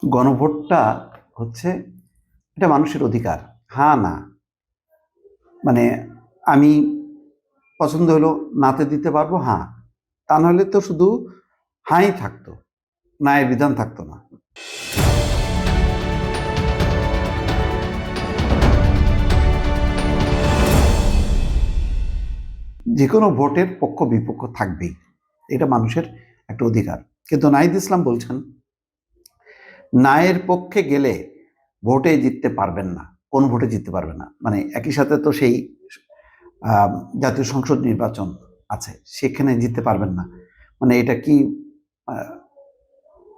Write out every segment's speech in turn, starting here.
গণভোটটা হচ্ছে এটা মানুষের অধিকার। হ্যাঁ, না মানে আমি পছন্দ হলো নাতে দিতে পারবো, হ্যাঁ। তা নাহলে তো শুধু হাঁই থাকতো, নায়ের বিধান থাকতো না। যে কোনো ভোটের পক্ষ বিপক্ষ থাকবেই, এটা মানুষের একটা অধিকার। কিন্তু নাহিদ ইসলাম বলছেন নায়ের পক্ষে গেলে ভোটে জিততে পারবেন না, কোন ভোটে জিততে পারবেন না। মানে একই সাথে তো সেই জাতীয় সংসদ নির্বাচন আছে, সেখানে জিততে পারবেন না। মানে এটা কি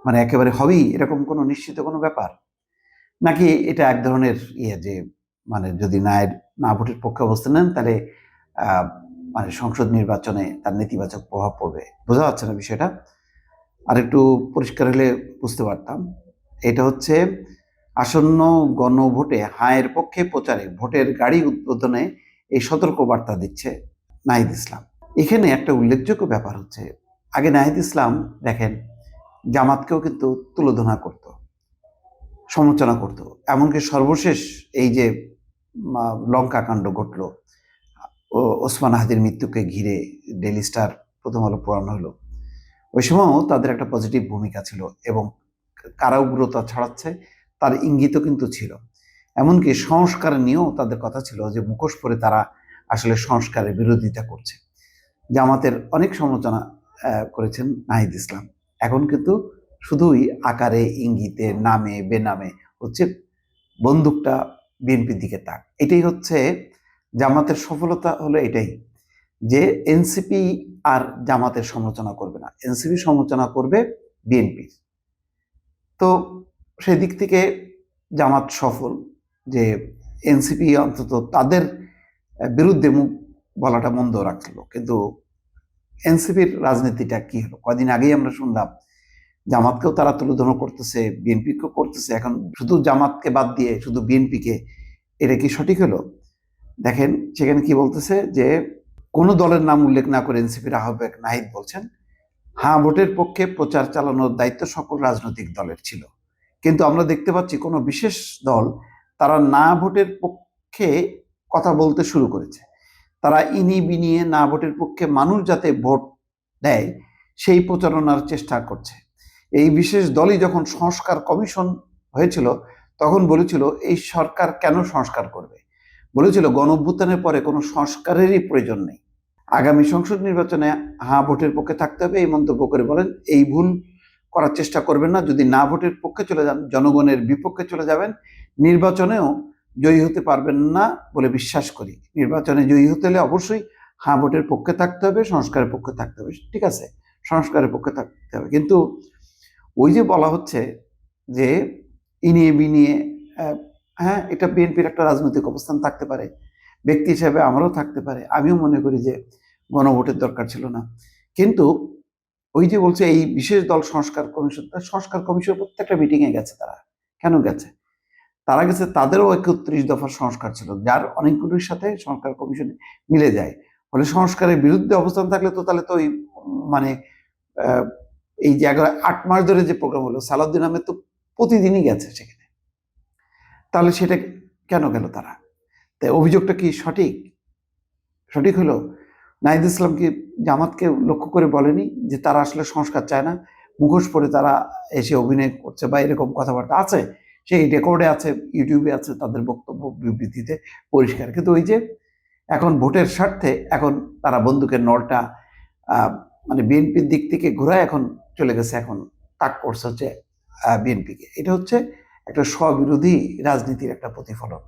মানে একেবারে হবেই এরকম কোনো নিশ্চিত কোনো ব্যাপার, নাকি এটা এক ধরনের যে মানে যদি না ভোটের পক্ষে অবস্থান নেন তাহলে মানে সংসদ নির্বাচনে তার নেতিবাচক প্রভাব পড়বে? বোঝা যাচ্ছে না বিষয়টা। আর একটু পরিষ্কার হলে বুঝতে পারতাম। এটা হচ্ছে আসন্ন গণভোটে হায়ের পক্ষে প্রচারে ভোটের গাড়ি উদ্বোধনে এই সতর্ক বার্তা দিচ্ছে নাহিদ ইসলাম। এখানে একটা উল্লেখযোগ্য ব্যাপার হচ্ছে, আগে নাহিদ ইসলাম দেখেন জামাতকেও কিন্তু তুলোধনা করত, সমালোচনা করত। এমনকি সর্বশেষ এই যে লঙ্কা কাণ্ড ঘটল, ওসমান হাদির মৃত্যুকে ঘিরে ডেইলি স্টার, প্রথম আলো পড়ানো হলো, ওই সময়ও তাদের একটা পজিটিভ ভূমিকা ছিল এবং কারা উগ্রতা ছড়াচ্ছে তার ইঙ্গিতও কিন্তু ছিল। এমনকি সংস্কার নিয়েও তাদের কথা ছিল যে মুখোশ পরে তারা আসলে সংস্কারের বিরোধিতা করছে। জামাতের অনেক সমালোচনা করেছেন নাহিদ ইসলাম। এখন কিন্তু শুধুই আকারে, ইঙ্গিতে, নামে বেনামে হচ্ছে বন্দুকটা বিএনপির দিকে তাক। এটাই হচ্ছে জামাতের সফলতা, হলো এটাই যে এনসিপি আর জামাতের সমালোচনা করবে না, এনসিপি সমালোচনা করবে বিএনপি। তো সেই দিক থেকে জামাত সফল যে এনসিপি অন্তত তাদের বিরুদ্ধে মুখ বলাটা মন্দ রাখলো। কিন্তু এনসিপির রাজনীতিটা কি হলো? কদিন আগেই আমরা শুনলাম জামাতকেও তারা তুলোধনা করতেছে, বিএনপিকেও করতেছে। এখন শুধু জামাতকে বাদ দিয়ে শুধু বিএনপিকে, এটা কি সঠিক হলো? দেখেন সেখানে কি বলতেছে যে কোনো দলের নাম উল্লেখ না করে এনসিপির আহ্বায়ক নাহিদ বলছেন, হ্যাঁ ভোটের পক্ষে প্রচার চালানোর দায়িত্ব সকল রাজনৈতিক দলের ছিল, কিন্তু আমরা দেখতে পাচ্ছি কোনো বিশেষ দল তারা না ভোটের পক্ষে কথা বলতে শুরু করেছে। তারা ইনি বিনিয়ে না ভোটের পক্ষে মানুষ যাতে ভোট দেয় সেই প্রচারণার চেষ্টা করছে। এই বিশেষ দলই যখন সংস্কার কমিশন হয়েছিল তখন বলেছিল এই সরকার কেন সংস্কার করবে, বলেছিল গণঅভ্যুত্থানের পরে কোনো সংস্কারেরই প্রয়োজন নেই, আগামী সংসদ নির্বাচনে হ্যাঁ ভোটের পক্ষে থাকতে হবে। এই মন্তব্য করে বলেন এই ভুল করার চেষ্টা করবেন না, যদি না ভোটের পক্ষে চলে যান জনগণের বিপক্ষে চলে যাবেন, নির্বাচনেও জয়ী হতে পারবেন না বলে বিশ্বাস করি। নির্বাচনে জয়ী হতে হলে অবশ্যই হ্যাঁ ভোটের পক্ষে থাকতে হবে, সংস্কারের পক্ষে থাকতে হবে। ঠিক আছে, সংস্কারের পক্ষে থাকতে হবে, কিন্তু ওই যে বলা হচ্ছে যে ইনিয়ে বিনিয়ে, হ্যাঁ এটা বিএনপির একটা রাজনৈতিক অবস্থান থাকতে পারে, ব্যক্তি হিসেবে আমারও থাকতে পারে, আমিও মনে করি যে গণভোটের দরকার ছিল না। কিন্তু ওই যে বলছে এই বিশেষ দল সংস্কার কমিশন, সংস্কার কমিশন প্রত্যেকটা মিটিংয়ে গেছে। তারা কেন গেছে? তারা গেছে তাদেরও 31 দফার সংস্কার ছিল, যার অনেকগুলোর সাথে সংস্কার কমিশন মিলে যায়। ফলে সংস্কারের বিরুদ্ধে অবস্থান থাকলে তো তাহলে তো ওই মানে এই যে 8 মাস ধরে যে প্রোগ্রাম হলো, সালাউদ্দিন আহমেদ তো প্রতিদিনই গেছে সেখানে। তাহলে সেটা কেন গেল তারা? তাই অভিযোগটা কি সঠিক? সঠিক হলো নাহিদ ইসলাম কি জামাতকে লক্ষ্য করে বলেনি যে তারা আসলে সংস্কার চায় না, মুখোশ পরে তারা এসে অভিনয় করছে বা এরকম কথাবার্তা আছে, সেই রেকর্ডে আছে, ইউটিউবে আছে, তাদের বক্তব্য বিবৃতিতে পরিষ্কার। কিন্তু ওই যে এখন ভোটের স্বার্থে এখন তারা বন্দুকের নলটা মানে বিএনপির দিক থেকে ঘোরায় এখন চলে গেছে, এখন তাক করছে হচ্ছে বিএনপিকে। এটা হচ্ছে একটা স্ববিরোধী রাজনীতির একটা প্রতিফলন।